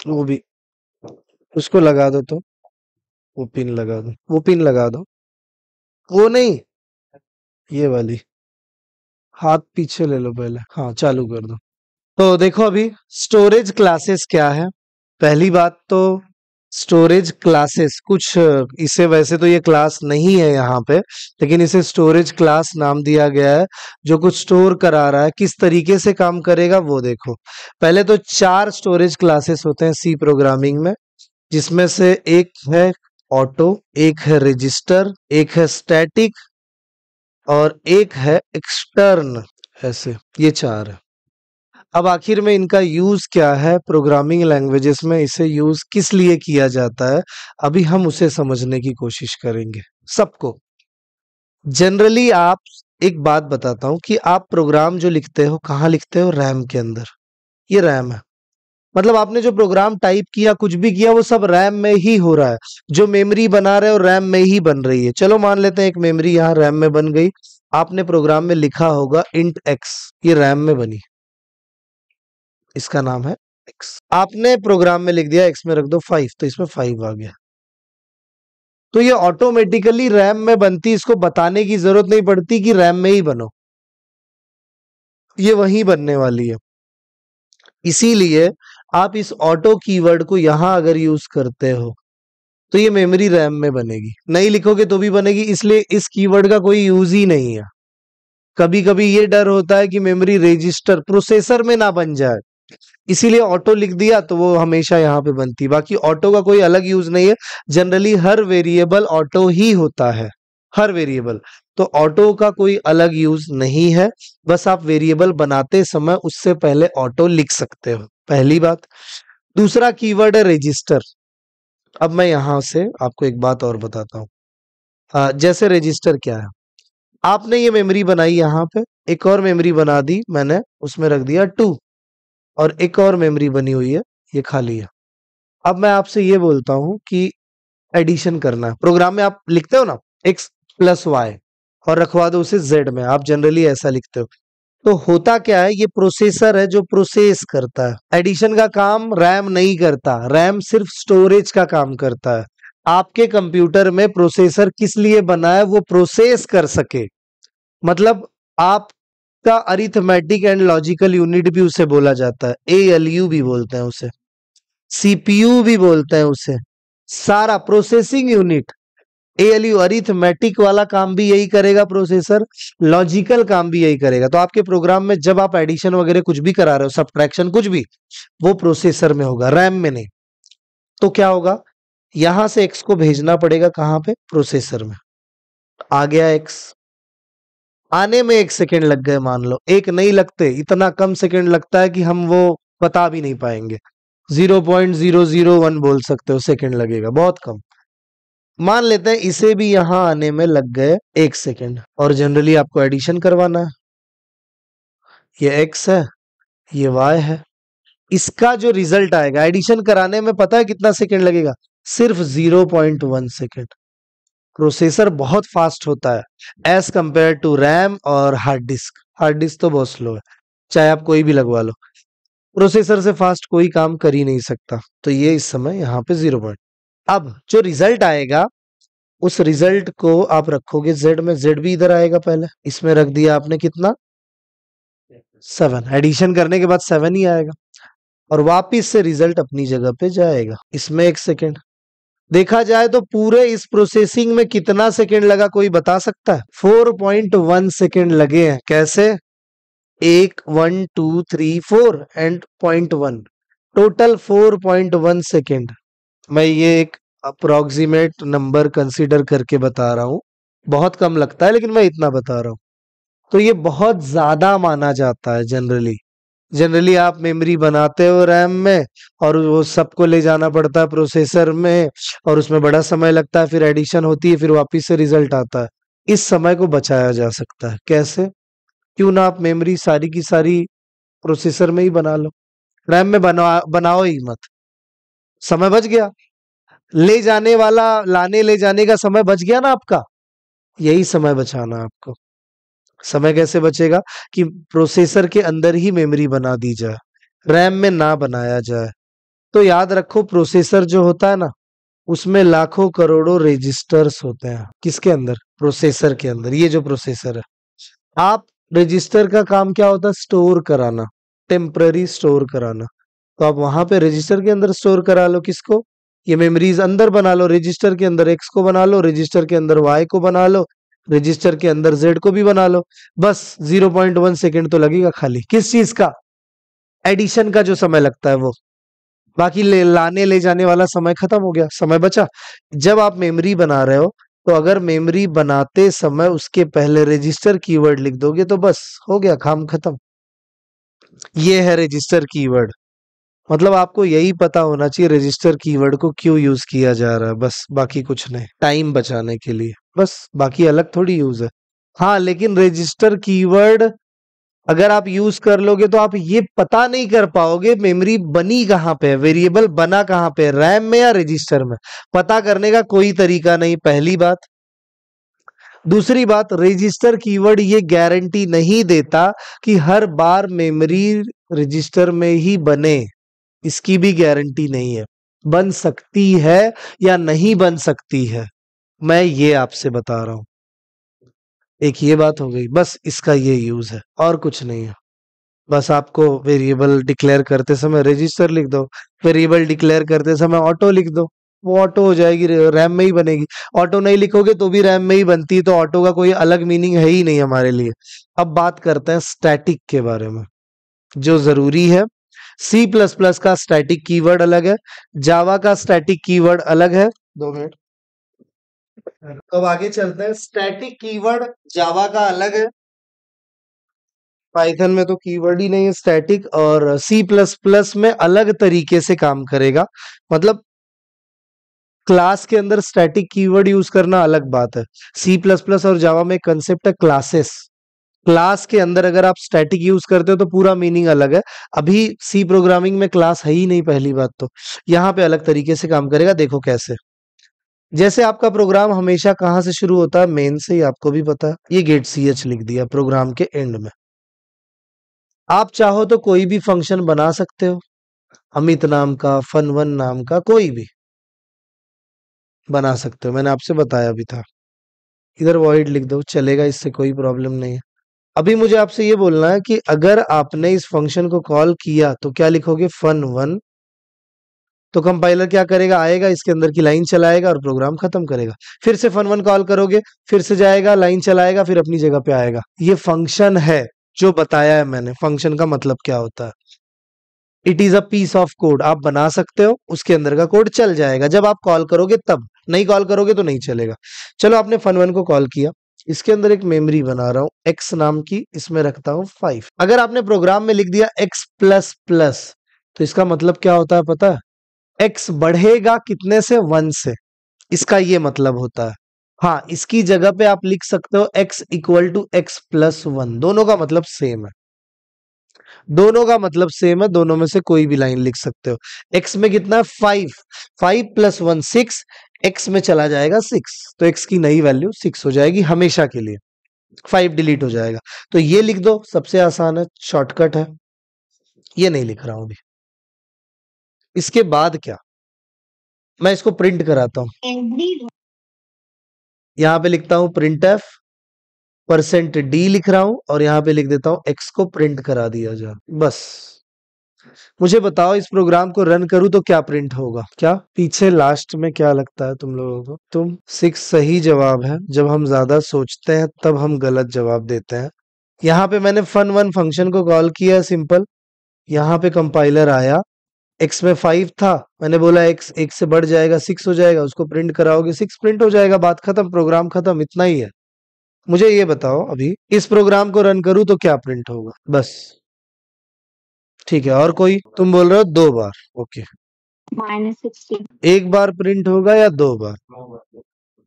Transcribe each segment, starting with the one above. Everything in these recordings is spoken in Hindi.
वो भी, उसको लगा दो तो, वो पिन लगा दो, वो पिन लगा दो, वो नहीं, ये वाली, हाथ पीछे ले लो पहले, हाँ चालू कर दो। तो देखो अभी स्टोरेज क्लासेस क्या है। पहली बात तो स्टोरेज क्लासेस कुछ इसे वैसे तो ये क्लास नहीं है यहाँ पे, लेकिन इसे स्टोरेज क्लास नाम दिया गया है, जो कुछ स्टोर करा रहा है। किस तरीके से काम करेगा वो देखो। पहले तो 4 स्टोरेज क्लासेस होते हैं सी प्रोग्रामिंग में, जिसमें से एक है ऑटो, एक है रजिस्टर, एक है स्टैटिक और एक है एक्सटर्न। ऐसे ये 4 है। अब आखिर में इनका यूज क्या है, प्रोग्रामिंग लैंग्वेजेस में इसे यूज किस लिए किया जाता है, अभी हम उसे समझने की कोशिश करेंगे सबको। जनरली आप, एक बात बताता हूं कि आप प्रोग्राम जो लिखते हो कहाँ लिखते हो, रैम के अंदर। ये रैम है, मतलब आपने जो प्रोग्राम टाइप किया, कुछ भी किया, वो सब रैम में ही हो रहा है। जो मेमोरी बना रहे हो रैम में ही बन रही है। चलो मान लेते हैं एक मेमोरी यहाँ रैम में बन गई। आपने प्रोग्राम में लिखा होगा इंट एक्स, ये रैम में बनी, इसका नाम है एक्स। आपने प्रोग्राम में लिख दिया एक्स में रख दो 5, तो इसमें 5 आ गया। तो ये ऑटोमेटिकली रैम में बनती, इसको बताने की जरूरत नहीं पड़ती कि रैम में ही बनो, ये वहीं बनने वाली है। इसीलिए आप इस ऑटो कीवर्ड को यहां अगर यूज करते हो तो ये मेमोरी रैम में बनेगी, नहीं लिखोगे तो भी बनेगी। इसलिए इस कीवर्ड का कोई यूज ही नहीं है। कभी कभी ये डर होता है कि मेमोरी रजिस्टर प्रोसेसर में ना बन जाए, इसीलिए ऑटो लिख दिया तो वो हमेशा यहाँ पे बनती। बाकी ऑटो का कोई अलग यूज नहीं है। जनरली हर वेरिएबल ऑटो ही होता है, हर वेरिएबल। तो ऑटो का कोई अलग यूज नहीं है, बस आप वेरिएबल बनाते समय उससे पहले ऑटो लिख सकते हो, पहली बात। दूसरा कीवर्ड है रजिस्टर। अब मैं यहां से आपको एक बात और बताता हूँ। जैसे रजिस्टर क्या है, आपने ये मेमोरी बनाई, यहाँ पे एक और मेमोरी बना दी मैंने, उसमें रख दिया 2, और एक और मेमोरी बनी हुई है, ये खाली है। अब मैं आपसे ये बोलता हूं कि एडिशन करना है। प्रोग्राम में आप लिखते हो ना x प्लस वाई और रखवा दो उसे z में, आप जनरली ऐसा लिखते हो। तो होता क्या है, ये प्रोसेसर है जो प्रोसेस करता है। एडिशन का काम रैम नहीं करता, रैम सिर्फ स्टोरेज का काम करता है। आपके कंप्यूटर में प्रोसेसर किस लिए बना है, वो प्रोसेस कर सके। मतलब आपका अरिथमेटिक एंड लॉजिकल यूनिट भी उसे बोला जाता है, ALU भी बोलते हैं उसे, CPU भी बोलते हैं उसे। सारा प्रोसेसिंग यूनिट, ALU अरिथमेटिक वाला काम भी यही करेगा प्रोसेसर, लॉजिकल काम भी यही करेगा। तो आपके प्रोग्राम में जब आप एडिशन वगैरह कुछ भी करा रहे हो, सब्ट्रैक्शन कुछ भी, वो प्रोसेसर में होगा, रैम में नहीं। तो क्या होगा, यहां से एक्स को भेजना पड़ेगा कहां पे, प्रोसेसर में। आ गया एक्स, आने में 1 सेकेंड लग गए मान लो, एक नहीं लगते, इतना कम सेकेंड लगता है कि हम वो बता भी नहीं पाएंगे। 0.001 बोल सकते हो सेकेंड लगेगा, बहुत कम। मान लेते हैं इसे भी यहां आने में लग गए 1 सेकेंड, और जनरली आपको एडिशन करवाना है। ये x है, ये y है। इसका जो रिजल्ट आएगा एडिशन कराने में, पता है कितना सेकेंड लगेगा, सिर्फ 0.1 सेकेंड। प्रोसेसर बहुत फास्ट होता है एज कंपेयर टू रैम और हार्ड डिस्क। हार्ड डिस्क तो बहुत स्लो है, चाहे आप कोई भी लगवा लो, प्रोसेसर से फास्ट कोई काम कर ही नहीं सकता। तो ये इस समय यहाँ पे 0 पॉइंट। अब जो रिजल्ट आएगा, उस रिजल्ट को आप रखोगे z में, z भी इधर आएगा, पहले इसमें रख दिया आपने कितना, 7। एडिशन करने के बाद 7 ही आएगा, और वापिस से रिजल्ट अपनी जगह पे जाएगा। इसमें 1 सेकेंड। देखा जाए तो पूरे इस प्रोसेसिंग में कितना सेकेंड लगा, कोई बता सकता है? 4.1 सेकेंड लगे हैं। कैसे? 1 1 2 3 4 एंड 0.1, टोटल 4.1 सेकेंड। मैं ये एक अप्रोक्सीमेट नंबर कंसीडर करके बता रहा हूं, बहुत कम लगता है लेकिन मैं इतना बता रहा हूं। तो ये बहुत ज्यादा माना जाता है जनरली आप मेमोरी बनाते हो रैम में, और वो सबको ले जाना पड़ता है प्रोसेसर में, और उसमें बड़ा समय लगता है, फिर एडिशन होती है, फिर वापिस से रिजल्ट आता है। इस समय को बचाया जा सकता है। कैसे? क्यों ना आप मेमोरी सारी की सारी प्रोसेसर में ही बना लो, रैम में बनाओ ही मत, समय बच गया। ले जाने वाला, लाने ले जाने का समय बच गया ना आपका, यही समय बचाना है आपको। समय कैसे बचेगा, कि प्रोसेसर के अंदर ही मेमोरी बना दी जाए, रैम में ना बनाया जाए। तो याद रखो प्रोसेसर जो होता है ना, उसमें लाखों करोड़ों रजिस्टर्स होते हैं। किसके अंदर? प्रोसेसर के अंदर। ये जो प्रोसेसर है, आप रजिस्टर का काम क्या होता है? स्टोर कराना, टेम्पररी स्टोर कराना। तो आप वहां पे रजिस्टर के अंदर स्टोर करा लो। किसको? ये मेमोरीज अंदर बना लो, रजिस्टर के अंदर एक्स को बना लो, रजिस्टर के अंदर वाई को बना लो, रजिस्टर के अंदर जेड को भी बना लो। बस 0.1 सेकेंड तो लगेगा खाली। किस चीज का? एडिशन का जो समय लगता है वो। बाकी लाने ले जाने वाला समय खत्म हो गया, समय बचा। जब आप मेमोरी बना रहे हो, तो अगर मेमोरी बनाते समय उसके पहले रजिस्टर कीवर्ड लिख दोगे तो बस हो गया, काम खत्म। ये है रजिस्टर कीवर्ड। मतलब आपको यही पता होना चाहिए रजिस्टर कीवर्ड को क्यों यूज किया जा रहा है, बस। बाकी कुछ नहीं, टाइम बचाने के लिए बस। बाकी अलग थोड़ी यूज है। हाँ, लेकिन रजिस्टर कीवर्ड अगर आप यूज कर लोगे तो आप ये पता नहीं कर पाओगे मेमोरी बनी कहां पे है, वेरिएबल बना कहां पे है, रैम में या रजिस्टर में। पता करने का कोई तरीका नहीं, पहली बात। दूसरी बात, रजिस्टर कीवर्ड ये गारंटी नहीं देता कि हर बार मेमोरी रजिस्टर में ही बने। इसकी भी गारंटी नहीं है। बन सकती है या नहीं बन सकती है, मैं ये आपसे बता रहा हूं। एक ये बात हो गई, बस इसका ये यूज है और कुछ नहीं है। बस आपको वेरिएबल डिक्लेयर करते समय रजिस्टर लिख दो, वेरिएबल डिक्लेयर करते समय ऑटो लिख दो, वो ऑटो हो जाएगी, रैम में ही बनेगी। ऑटो नहीं लिखोगे तो भी रैम में ही बनती है, तो ऑटो का कोई अलग मीनिंग है ही नहीं हमारे लिए। अब बात करते हैं स्टैटिक के बारे में, जो जरूरी है। सी प्लस प्लस का स्टैटिक कीवर्ड अलग है, जावा का स्टैटिक कीवर्ड अलग है। 2 मिनट। अब आगे चलते हैं। स्टैटिक कीवर्ड जावा का अलग है, पाइथन में तो कीवर्ड ही नहीं है स्टैटिक, और सी प्लस प्लस में अलग तरीके से काम करेगा। मतलब क्लास के अंदर स्टैटिक कीवर्ड यूज करना अलग बात है। सी प्लस प्लस और जावा में कंसेप्ट है क्लासेस। क्लास के अंदर अगर आप स्टैटिक यूज करते हो तो पूरा मीनिंग अलग है। अभी सी प्रोग्रामिंग में क्लास है ही नहीं, पहली बात तो। यहाँ पे अलग तरीके से काम करेगा, देखो कैसे। जैसे आपका प्रोग्राम हमेशा कहाँ से शुरू होता है? मेन से ही, आपको भी पता है। ये गेट सी एच लिख दिया प्रोग्राम के एंड में। आप चाहो तो कोई भी फंक्शन बना सकते हो, अमित नाम का, फन1 नाम का, कोई भी बना सकते हो। मैंने आपसे बताया भी था। इधर वॉइड लिख दो, चलेगा, इससे कोई प्रॉब्लम नहीं है। अभी मुझे आपसे ये बोलना है कि अगर आपने इस फंक्शन को कॉल किया तो क्या लिखोगे? fun1। तो कंपाइलर क्या करेगा? आएगा, इसके अंदर की लाइन चलाएगा और प्रोग्राम खत्म करेगा। फिर से fun1 कॉल करोगे, फिर से जाएगा, लाइन चलाएगा, फिर अपनी जगह पे आएगा। ये फंक्शन है जो बताया है मैंने। फंक्शन का मतलब क्या होता है? It is a piece of code. आप बना सकते हो, उसके अंदर का कोड चल जाएगा जब आप कॉल करोगे तब। नहीं कॉल करोगे तो नहीं चलेगा। चलो, आपने fun1 को कॉल किया, इसके अंदर एक मेमोरी बना रहा हूं x नाम की, इसमें रखता हूं 5। अगर आपने प्रोग्राम में लिख दिया x प्लस प्लस, तो इसका मतलब क्या होता है पता है? x बढ़ेगा कितने से? 1 से। इसका ये मतलब होता है। हाँ, इसकी जगह पे आप लिख सकते हो x equal to x plus 1। दोनों का मतलब सेम है। दोनों का मतलब सेम है, दोनों में से कोई भी लाइन लिख सकते हो। x में कितना है? 5। 5 प्लस 1 6। x में चला जाएगा 6, तो x की नई वैल्यू 6 हो जाएगी हमेशा के लिए। 5 डिलीट हो जाएगा। तो ये लिख दो, सबसे आसान है, शॉर्टकट है। ये नहीं लिख रहा हूं अभी। इसके बाद क्या? मैं इसको प्रिंट कराता हूं। यहां पे लिखता हूं प्रिंट एफ %d लिख रहा हूं, और यहां पे लिख देता हूं x को प्रिंट करा दिया जा। बस मुझे बताओ, इस प्रोग्राम को रन करूं तो क्या प्रिंट होगा? क्या पीछे लास्ट में क्या लगता है तुम लोगों को? तुम 6 सही जवाब है। जब हम ज्यादा सोचते हैं तब हम गलत जवाब देते हैं। यहाँ पे मैंने fun1 फंक्शन को कॉल किया, सिंपल। यहाँ पे कंपाइलर आया, x में 5 था, मैंने बोला x 1 से बढ़ जाएगा 6 हो जाएगा, उसको प्रिंट कराओगे 6 प्रिंट हो जाएगा, बात खत्म, प्रोग्राम खत्म, इतना ही है। मुझे ये बताओ, अभी इस प्रोग्राम को रन करूं तो क्या प्रिंट होगा? बस। ठीक है, और कोई? तुम बोल रहे हो 2 बार, ओके। -16। एक बार प्रिंट होगा या 2 बार?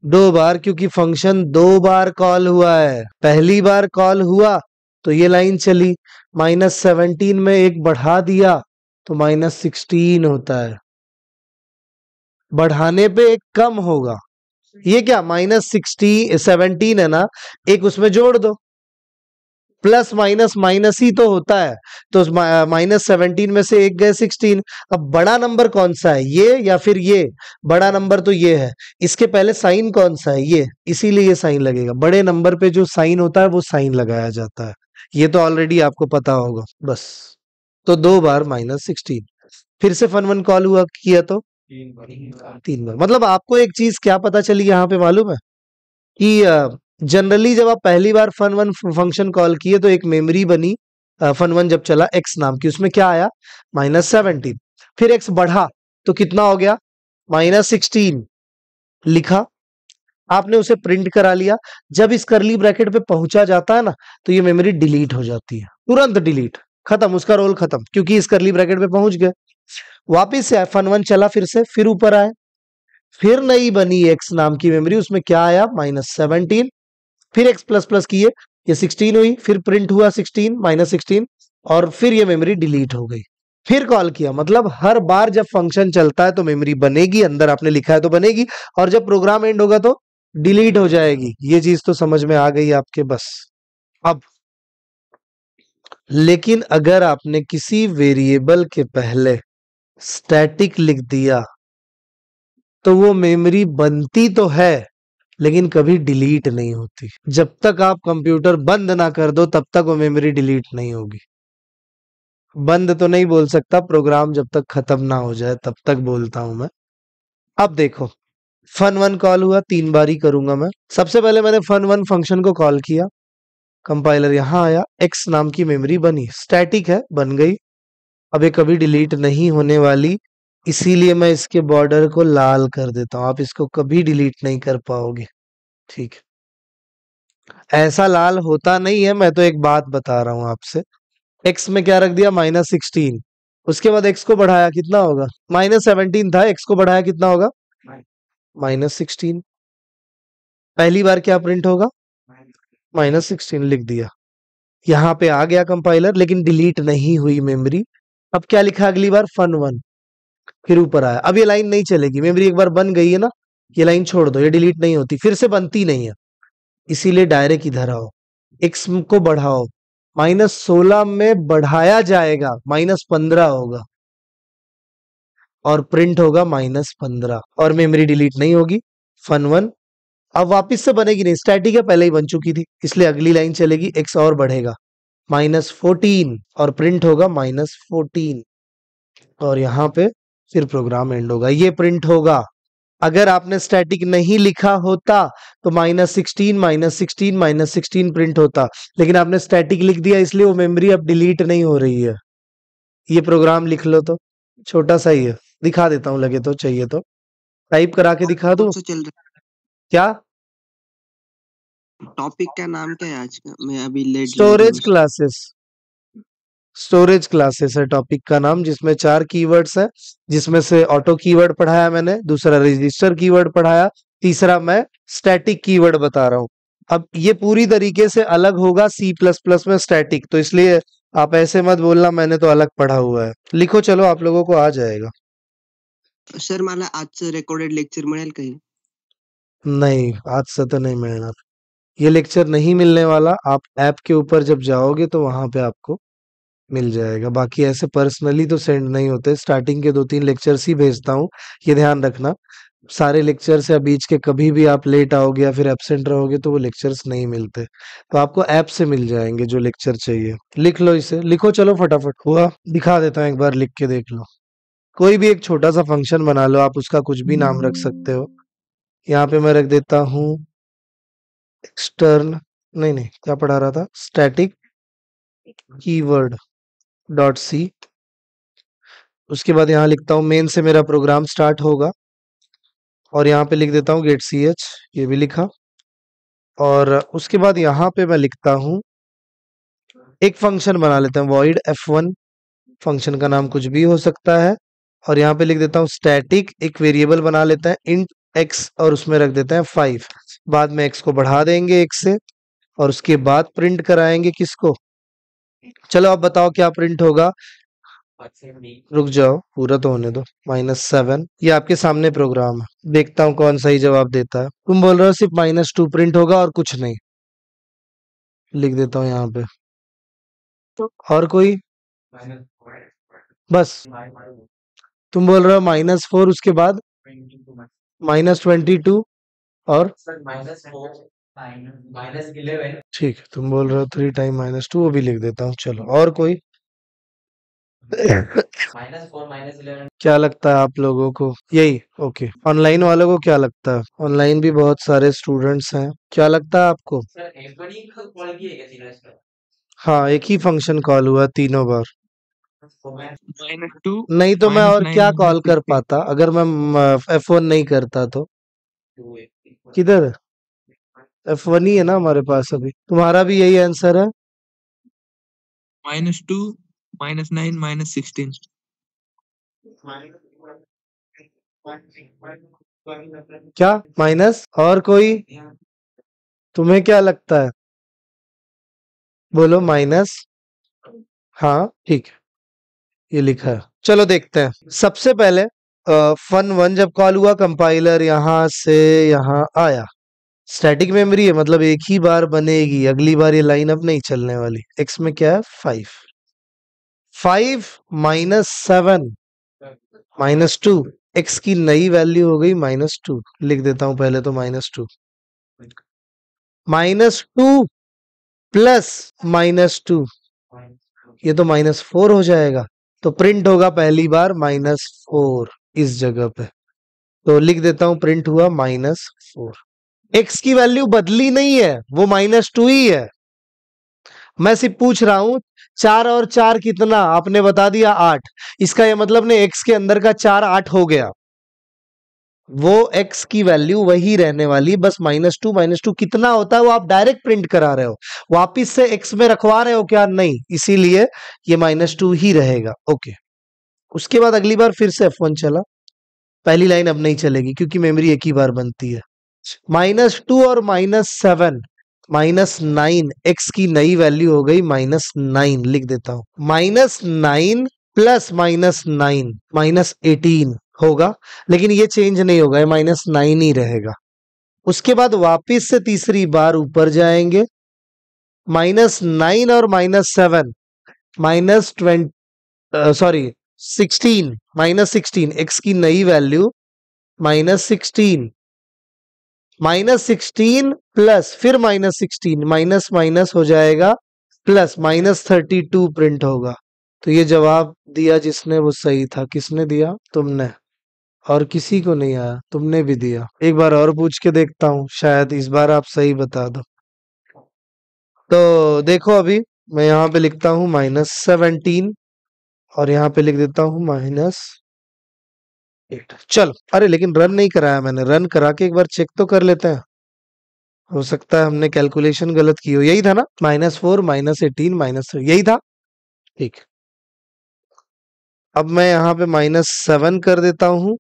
2 बार, क्योंकि फंक्शन 2 बार कॉल हुआ है। पहली बार कॉल हुआ तो ये लाइन चली, -17 में एक बढ़ा दिया तो -16 होता है। बढ़ाने पे एक कम होगा। ये क्या -17 है ना, एक उसमें जोड़ दो, प्लस माइनस माइनस ही तो होता है, तो -17 में से एक गए 16। अब बड़ा नंबर कौन सा है, ये या फिर ये? बड़ा नंबर तो ये है। इसके पहले साइन कौन सा है, ये, इसीलिए ये साइन लगेगा। बड़े नंबर पे जो साइन होता है वो साइन लगाया जाता है, ये तो ऑलरेडी आपको पता होगा। बस, तो 2 बार -16। फिर से फन वन कॉल हुआ किया तो 3 बार। मतलब आपको एक चीज क्या पता चली यहाँ पे मालूम है कि जनरली जब आप पहली बार फन वन फंक्शन कॉल किए तो एक मेमोरी बनी फन वन जब चला एक्स नाम की, उसमें क्या आया -17। फिर एक्स बढ़ा तो कितना हो गया -16, लिखा, आपने उसे प्रिंट करा लिया। जब इस करली ब्रैकेट पे पहुंचा जाता है ना, तो ये मेमोरी डिलीट हो जाती है, तुरंत डिलीट, खत्म, उसका रोल खत्म, क्योंकि इस करली ब्रैकेट पे पहुंच गए। वापिस से फन वन चला, फिर से, फिर ऊपर आए, फिर नई बनी एक्स नाम की मेमोरी, उसमें क्या आया -17। फिर एक्स प्लस प्लस किए, ये 16 हुई, फिर प्रिंट हुआ 16 -16, और फिर ये मेमोरी डिलीट हो गई। फिर कॉल किया, मतलब हर बार जब फंक्शन चलता है तो मेमोरी बनेगी, अंदर आपने लिखा है तो बनेगी, और जब प्रोग्राम एंड होगा तो डिलीट हो जाएगी। ये चीज तो समझ में आ गई आपके। बस अब, लेकिन अगर आपने किसी वेरिएबल के पहले स्टैटिक लिख दिया तो वो मेमोरी बनती तो है लेकिन कभी डिलीट नहीं होती। जब तक आप कंप्यूटर बंद ना कर दो तब तक वो मेमोरी डिलीट नहीं होगी। बंद तो नहीं बोल सकता, प्रोग्राम जब तक खत्म ना हो जाए तब तक बोलता हूं मैं। अब देखो, फन वन कॉल हुआ, 3 बार ही करूंगा मैं। सबसे पहले मैंने फन वन फंक्शन को कॉल किया, कंपाइलर यहां आया, एक्स नाम की मेमोरी बनी, स्टैटिक है, बन गई। अब ये कभी डिलीट नहीं होने वाली, इसीलिए मैं इसके बॉर्डर को लाल कर देता हूं। आप इसको कभी डिलीट नहीं कर पाओगे, ठीक है? ऐसा लाल होता नहीं है, मैं तो एक बात बता रहा हूं आपसे। एक्स में क्या रख दिया -16, उसके बाद एक्स को बढ़ाया, कितना होगा -17 था, एक्स को बढ़ाया कितना होगा -16। पहली बार क्या प्रिंट होगा -16, लिख दिया। यहाँ पे आ गया कंपाइलर, लेकिन डिलीट नहीं हुई मेमोरी। अब क्या लिखा अगली बार फन वन, फिर ऊपर आया। अब ये लाइन नहीं चलेगी, मेमोरी एक बार बन गई है ना, ये लाइन छोड़ दो, ये डिलीट नहीं होती, फिर से बनती नहीं है, इसीलिए डायरेक्ट इधर आओ, एक्स को बढ़ाओ, -16 में बढ़ाया जाएगा -15 होगा, और प्रिंट होगा -15, और मेमोरी डिलीट नहीं होगी। फन वन अब वापस से बनेगी नहीं, स्टैटिक है, पहले ही बन चुकी थी, इसलिए अगली लाइन चलेगी, एक्स और बढ़ेगा -14, और प्रिंट होगा -14, और यहाँ पे फिर प्रोग्राम एंड होगा, ये प्रिंट होगा। अगर आपने स्टैटिक नहीं लिखा होता तो -16 -16 -16 प्रिंट होता, लेकिन आपने स्टैटिक लिख दिया, इसलिए वो मेमोरी अब डिलीट नहीं हो रही है। ये प्रोग्राम लिख लो तो, छोटा सा ही है, दिखा देता हूँ, लगे तो, चाहिए तो टाइप करा के दिखा दूं? कौन सा चल रहा क्या? है? टॉपिक का नाम क्या है आज का? मैं अभी लेट ज्वाइन स्टोरेज हूँ। क्लासेस, स्टोरेज क्लासेस है टॉपिक का नाम, जिसमें 4 कीवर्ड्स है, जिसमें से ऑटो कीवर्ड पढ़ाया मैंने, दूसरा रजिस्टर कीवर्ड पढ़ाया, तीसरा मैं स्टैटिक कीवर्ड बता रहा हूँ। अब ये पूरी तरीके से अलग होगा सी प्लस प्लस में स्टैटिक, तो इसलिए आप ऐसे मत बोलना मैंने तो अलग पढ़ा हुआ है। लिखो, चलो, आप लोगों को आ जाएगा। सर मला आजचं रेकॉर्डेड लेक्चर मिळेल काही? नहीं, आज से तो नहीं मिलना, ये लेक्चर नहीं मिलने वाला। आप ऐप के ऊपर जब जाओगे तो वहां पे आपको मिल जाएगा, बाकी ऐसे पर्सनली तो सेंड नहीं होते। स्टार्टिंग के 2-3 लेक्चर्स ही भेजता हूँ, ये ध्यान रखना। सारे लेक्चर्स या बीच के कभी भी आप लेट आओगे या फिर एब्सेंट रहोगे तो वो लेक्चर्स नहीं मिलते, तो आपको ऐप से मिल जाएंगे जो लेक्चर चाहिए। लिख लो इसे, लिखो, चलो फटाफट। हुआ, दिखा देता हूँ, एक बार लिख के देख लो। कोई भी एक छोटा सा फंक्शन बना लो, आप उसका कुछ भी नाम रख सकते हो। यहाँ पे मैं रख देता हूँ एक्सटर्न, नहीं नहीं, क्या पढ़ा रहा था, स्टैटिक कीवर्ड डॉट सी। उसके बाद यहाँ लिखता हूँ मेन से मेरा प्रोग्राम स्टार्ट होगा, और यहाँ पे लिख देता हूँ गेट सी एच, ये भी लिखा। और उसके बाद यहाँ पे मैं लिखता हूँ, एक फंक्शन बना लेते हैं वॉइड f1, फंक्शन का नाम कुछ भी हो सकता है, और यहाँ पे लिख देता हूँ स्टैटिक, एक वेरिएबल बना लेते हैं इंट x, और उसमें रख देते हैं 5। बाद में x को बढ़ा देंगे 1 से, और उसके बाद प्रिंट कराएंगे किसको? चलो अब बताओ क्या प्रिंट होगा। रुक जाओ, पूरा तो होने दो। -7, ये आपके सामने प्रोग्राम है, देखता हूँ कौन सही जवाब देता है। तुम बोल रहे हो सिर्फ -2 प्रिंट होगा और कुछ नहीं, लिख देता हूँ यहाँ पे। और कोई? बस तुम बोल रहे हो -4 उसके बाद -22 और ठीक है, तुम बोल रहे हो 3 टाइम -2 वो भी लिख देता हूँ। चलो और कोई? क्या लगता है आप लोगों को? यही ओके। ऑनलाइन वालों को क्या लगता है? ऑनलाइन भी बहुत सारे स्टूडेंट्स हैं, क्या लगता है आपको? हाँ, एक ही फंक्शन कॉल हुआ तीनों बार। -2 नहीं तो मैं और -9 क्या कॉल कर -16 पाता अगर मैं F1 नहीं करता तो? किधर? F1 ही है ना हमारे पास अभी। तुम्हारा भी यही आंसर है? -2 -9 -16 क्या माइनस? और कोई? तुम्हें क्या लगता है? बोलो माइनस। हाँ ठीक है, ये लिखा है। चलो देखते हैं। सबसे पहले फन 1 जब कॉल हुआ, कंपाइलर यहां से यहां आया। स्टैटिक मेमोरी है, मतलब एक ही बार बनेगी, अगली बार ये लाइन अब नहीं चलने वाली। एक्स में क्या है? 5 -7 -2। एक्स की नई वैल्यू हो गई -2। लिख देता हूं पहले तो -2 -2 प्लस -2, ये तो -4 हो जाएगा। तो प्रिंट होगा पहली बार -4 इस जगह पे। तो लिख देता हूं प्रिंट हुआ -4। एक्स की वैल्यू बदली नहीं है, वो -2 ही है। मैं सिर्फ पूछ रहा हूं 4 और 4 कितना? आपने बता दिया 8। इसका यह मतलब नहीं एक्स के अंदर का 4 8 हो गया। वो एक्स की वैल्यू वही रहने वाली, बस -2 कितना होता है वो आप डायरेक्ट प्रिंट करा रहे हो, वापिस से एक्स में रखवा रहे हो क्या? नहीं, इसीलिए ये -2 ही रहेगा। ओके, उसके बाद अगली बार फिर से F1 चला। पहली लाइन अब नहीं चलेगी क्योंकि मेमोरी एक ही बार बनती है। -2 और -7 -9, एक्स की नई वैल्यू हो गई -9। लिख देता हूं -9 प्लस -9 -18 होगा, लेकिन ये चेंज नहीं होगा, ये -9 ही रहेगा। उसके बाद वापिस से तीसरी बार ऊपर जाएंगे। -9 और -7 -20 सॉरी 16 -16, एक्स की नई वैल्यू -16 -16 प्लस फिर -16, माइनस माइनस हो जाएगा प्लस -32 प्रिंट होगा। तो ये जवाब दिया जिसने वो सही था। किसने दिया? तुमने। और किसी को नहीं आया, तुमने भी दिया। एक बार और पूछ के देखता हूँ, शायद इस बार आप सही बता दो। तो देखो अभी मैं यहाँ पे लिखता हूँ -17 और यहाँ पे लिख देता हूँ -8। चलो, अरे लेकिन रन नहीं कराया मैंने, रन करा के एक बार चेक तो कर लेते हैं। हो सकता है हमने कैलकुलेशन गलत की हो। यही था ना? -4 -18 -3, यही था। ठीक, अब मैं यहाँ पे -7 कर देता हूँ।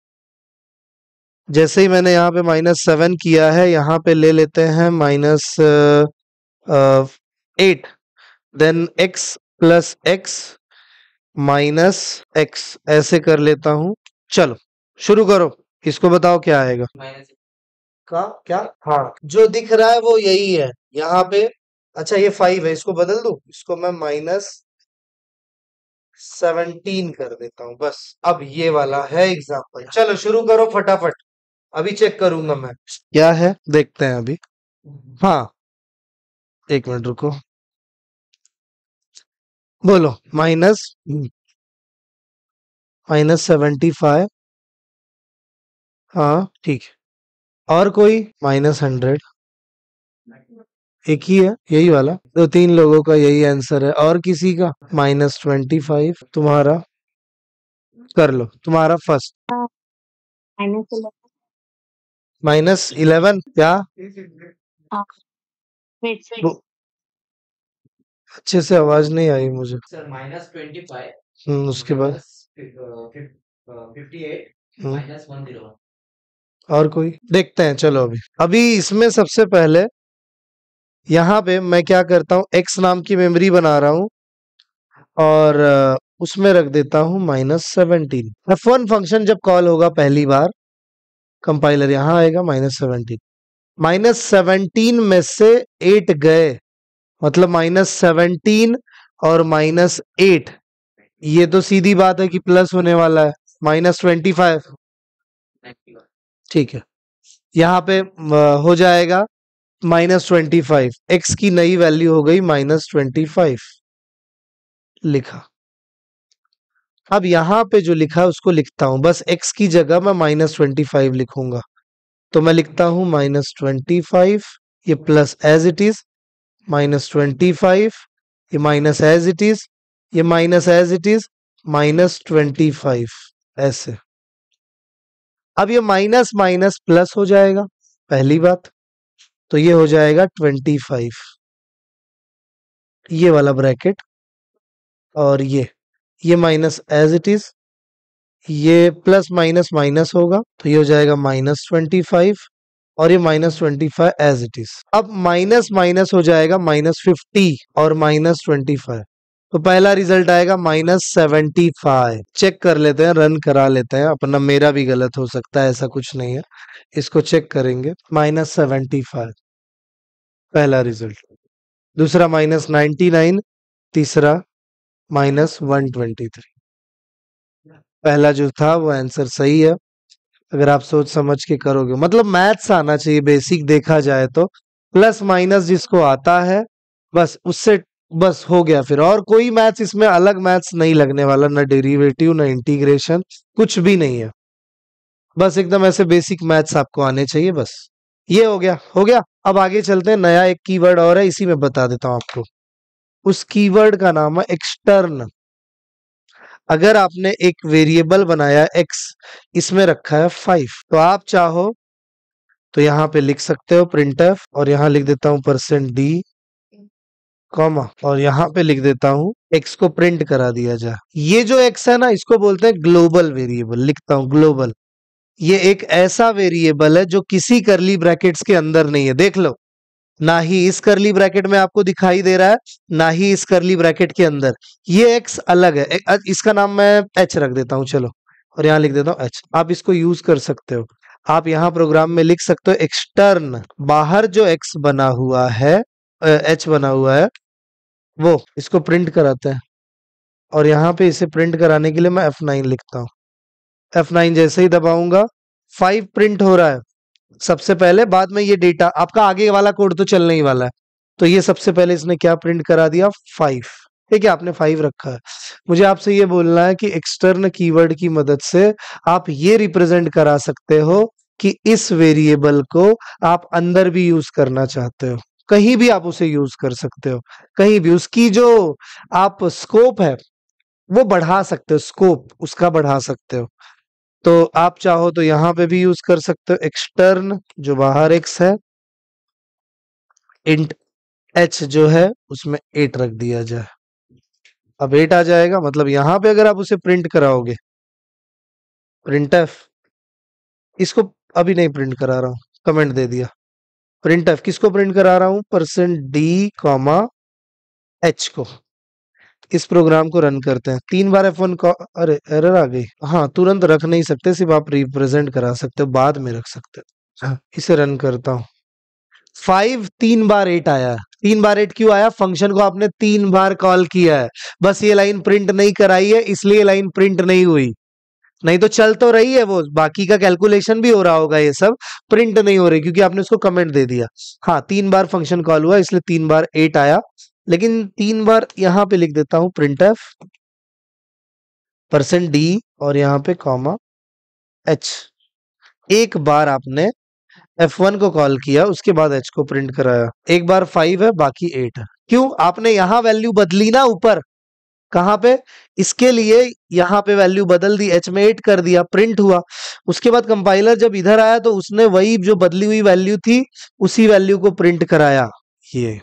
जैसे ही मैंने यहाँ पे -7 किया है, यहाँ पे ले लेते हैं -8, then x plus x minus x, ऐसे कर लेता हूँ। चलो शुरू करो, इसको बताओ क्या आएगा। का क्या? हाँ, जो दिख रहा है वो यही है यहाँ पे। अच्छा ये 5 है, इसको बदल दूं, इसको मैं -17 कर देता हूँ बस। अब ये वाला है एग्जाम्पल। चलो शुरू करो फटाफट, अभी चेक करूंगा मैं क्या है, देखते हैं अभी। हाँ, एक मिनट रुको, बोलो -75। हाँ ठीक है, और कोई? -100, एक ही है यही वाला। तो 3 लोगों का यही आंसर है, और किसी का? -25। तुम्हारा? कर लो तुम्हारा फर्स्ट। -11 क्या? वो अच्छे से आवाज नहीं आई मुझे। उसके बाद और कोई? देखते हैं, चलो अभी अभी इसमें सबसे पहले यहाँ पे मैं क्या करता हूँ, एक्स नाम की मेमोरी बना रहा हूँ और उसमें रख देता हूँ -17। F1 फंक्शन जब कॉल होगा पहली बार, कंपाइलर यहाँ आएगा -17। -17 में से 8 गए, मतलब -17 और -8, ये तो सीधी बात है कि प्लस होने वाला है, -25। ठीक है, यहाँ पे हो जाएगा -25। एक्स की नई वैल्यू हो गई -25, लिखा। अब यहाँ पे जो लिखा है उसको लिखता हूं, बस एक्स की जगह मैं -25 लिखूंगा। तो मैं लिखता हूं -25, ये प्लस एज इट इज, -25, ये माइनस एज इट इज, ये माइनस एज इट इज, -25, ऐसे। अब ये माइनस माइनस प्लस हो जाएगा, पहली बात। तो ये हो जाएगा 25, ये वाला ब्रैकेट, और ये माइनस एज इट इज, ये प्लस माइनस माइनस होगा, तो ये हो जाएगा -25, और ये -25 एज इट इज। अब माइनस माइनस हो जाएगा -50 और -25। तो पहला रिजल्ट आएगा -75। चेक कर लेते हैं, रन करा लेते हैं अपना, मेरा भी गलत हो सकता है, ऐसा कुछ नहीं है। इसको चेक करेंगे, -75 पहला रिजल्ट, दूसरा -99, तीसरा -123। पहला जो था वो आंसर सही है, अगर आप सोच समझ के करोगे। मतलब मैथ्स आना चाहिए, बेसिक देखा जाए तो। प्लस माइनस जिसको आता है, बस उससे बस हो गया फिर। और कोई मैथ्स इसमें अलग मैथ्स नहीं लगने वाला, ना डेरिवेटिव ना इंटीग्रेशन, कुछ भी नहीं है। बस एकदम ऐसे बेसिक मैथ्स आपको आने चाहिए, बस। ये हो गया, हो गया। अब आगे चलते हैं, नया एक कीवर्ड और है, इसी में बता देता हूं आपको। उस कीवर्ड का नाम है एक्सटर्न। अगर आपने एक वेरिएबल बनाया एक्स, इसमें रखा है 5, तो आप चाहो तो यहाँ पे लिख सकते हो printf, और यहाँ लिख देता हूँ %d, कॉमा, और यहाँ पे लिख देता हूँ x को प्रिंट करा दिया जाए। ये जो x है ना, इसको बोलते हैं ग्लोबल वेरिएबल, लिखता हूँ ग्लोबल। ये एक ऐसा वेरिएबल है जो किसी करली ब्रैकेट्स के अंदर नहीं है, देख लो। ना ही इस करली ब्रैकेट में आपको दिखाई दे रहा है, ना ही इस करली ब्रैकेट के अंदर। ये एक्स अलग है, इसका नाम मैं एच रख देता हूं, चलो। और यहाँ लिख देता हूं एच। आप इसको यूज कर सकते हो, आप यहाँ प्रोग्राम में लिख सकते हो एक्सटर्न, बाहर जो एक्स बना हुआ है, एच बना हुआ है, वो इसको प्रिंट कराते हैं। और यहाँ पे इसे प्रिंट कराने के लिए मैं F9 लिखता हूँ। F9 जैसे ही दबाऊंगा, 5 प्रिंट हो रहा है सबसे पहले, बाद में ये डेटा आपका आगे वाला कोड तो चलने ही वाला है। तो ये सबसे पहले इसने क्या प्रिंट करा दिया, 5। ठीक है, आपने 5 रखा है। मुझे आपसे ये बोलना है कि एक्सटर्न कीवर्ड की मदद से आप ये रिप्रेजेंट करा सकते हो कि इस वेरिएबल को आप अंदर भी यूज करना चाहते हो, कहीं भी आप उसे यूज कर सकते हो, कहीं भी उसकी जो आप स्कोप है वो बढ़ा सकते हो, स्कोप उसका बढ़ा सकते हो। तो आप चाहो तो यहाँ पे भी यूज कर सकते हो एक्सटर्न, जो बाहर एक्स है, इंट एच जो है उसमें 8 रख दिया जाए। अब 8 आ जाएगा, मतलब यहाँ पे अगर आप उसे प्रिंट कराओगे, प्रिंट एफ, इसको अभी नहीं प्रिंट करा रहा हूँ, कमेंट दे दिया। प्रिंट एफ किसको प्रिंट करा रहा हूँ, %d, एच को। इस प्रोग्राम को रन करते हैं, 3 बार F1 को, अरे एरर आ गई। हाँ, तुरंत रख नहीं सकते, सिर्फ आप रिप्रेजेंट करा सकते हो, बाद में रख सकते हो। हाँ, इसे रन करता हूँ। 5 3 बार 8 आया है। 3 बार 8 क्यों आया, फंक्शन को आपने 3 बार कॉल किया है, बस ये लाइन प्रिंट नहीं कराई है, इसलिए लाइन प्रिंट नहीं हुई। नहीं तो चल तो रही है, वो बाकी का कैलकुलेशन भी हो रहा होगा, ये सब प्रिंट नहीं हो रही क्योंकि आपने उसको कमेंट दे दिया। हाँ, 3 बार फंक्शन कॉल हुआ, इसलिए 3 बार 8 आया। लेकिन 3 बार यहाँ पे लिख देता हूँ प्रिंट एफ, %d, और यहाँ पे कॉमा एच। एक बार आपने F1 को कॉल किया, उसके बाद H को प्रिंट कराया। एक बार 5 है, बाकी 8 है। क्यों, आपने यहां वैल्यू बदली ना, ऊपर कहां पे, इसके लिए यहां पे वैल्यू बदल दी, H में 8 कर दिया, प्रिंट हुआ। उसके बाद कंपाइलर जब इधर आया तो उसने वही जो बदली हुई वैल्यू थी, उसी वैल्यू को प्रिंट कराया, ये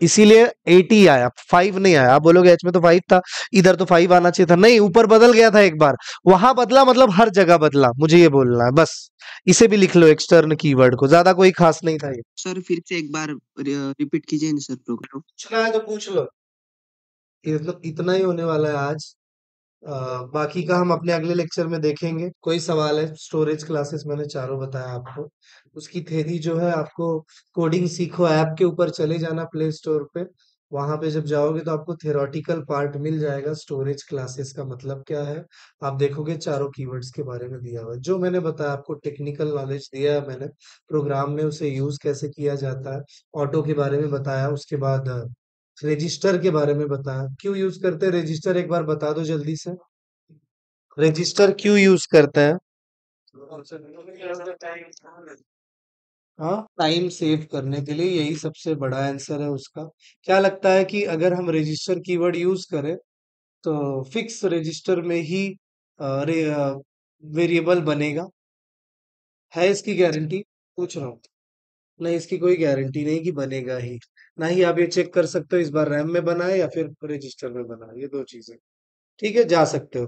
इसीलिए 80 आया, 5 नहीं आया। आप बोलोगे एच में तो 5 था, इधर तो 5 आना चाहिए था, नहीं, ऊपर बदल गया था एक बार, वहां बदला, मतलब हर जगह बदला, मुझे ये बोलना है बस। इसे भी लिख लो एक्सटर्न कीवर्ड को, ज्यादा कोई खास नहीं था ये। सर फिर से एक बार रिपीट कीजिए ना सर प्रोग्राम। पूछना है तो पूछ लो, इतना ही होने वाला है आज। बाकी का हम अपने अगले लेक्चर में देखेंगे। कोई सवाल है, स्टोरेज क्लासेस मैंने चारों बताया आपको, उसकी थेरी जो है आपको, कोडिंग सीखो ऐप के ऊपर चले जाना प्ले स्टोर पे, वहां पे जब जाओगे तो आपको थ्योरेटिकल पार्ट मिल जाएगा, स्टोरेज क्लासेस का मतलब क्या है। आप देखोगे चारों कीवर्ड्स के बारे में दिया हुआ है, जो मैंने बताया आपको टेक्निकल नॉलेज दिया है मैंने प्रोग्राम में, उसे यूज कैसे किया जाता है। ऑटो के बारे में बताया, उसके बाद रजिस्टर के बारे में बताया, क्यों यूज करते हैं रजिस्टर, एक बार बता दो जल्दी से। रजिस्टर क्यों यूज करते हैं? हाँ, टाइम सेव करने के लिए, यही सबसे बड़ा आंसर है उसका। क्या लगता है कि अगर हम रजिस्टर कीवर्ड यूज करें तो फिक्स रजिस्टर में ही वेरिएबल बनेगा? है इसकी गारंटी? पूछ रहा हूँ। नहीं, इसकी कोई गारंटी नहीं कि बनेगा ही। ना ही आप ये चेक कर सकते हो इस बार रैम में बना है या फिर रजिस्टर में बना है, ये दो चीजें। ठीक है, जा सकते हो।